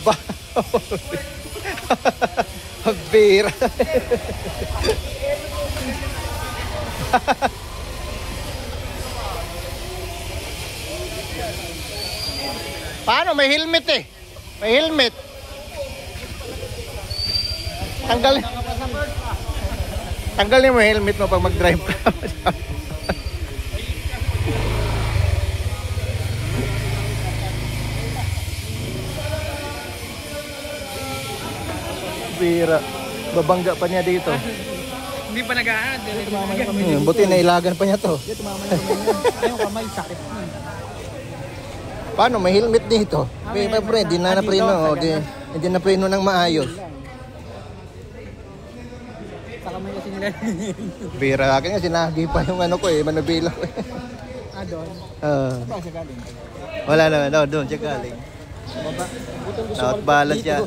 Ba? Bira. Paano? May helmet eh. May helmet. Tanggalin mo yung helmet mo pag mag-drive ka. Bira. Babangga pa niya dito. Hindi pa nag-aad. Buti na ilagan pa niya to. Ayun kamay, sakit. Paano? May helmet dito. May pre, hindi na napreno. Hindi na preno ng maayos. Sa kamay kasi nila. Bira akin nga, sinagi pa yung ano ko eh, manubila ko eh. Doon? Saan siya galing? Wala naman, no, doon siya galing. Baba. Outbalance siya.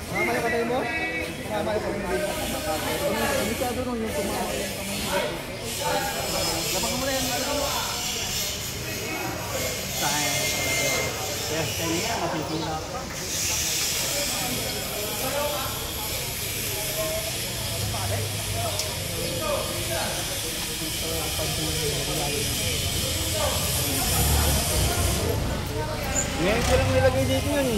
Mama yung katay mo? Mama yung katay mo. Delikado nung yung tumawa yung kamay mo. Lapak mo na yan. Sayang. Yes, kanya masisira pa. Ngayon ko lang nilagay dito yun eh.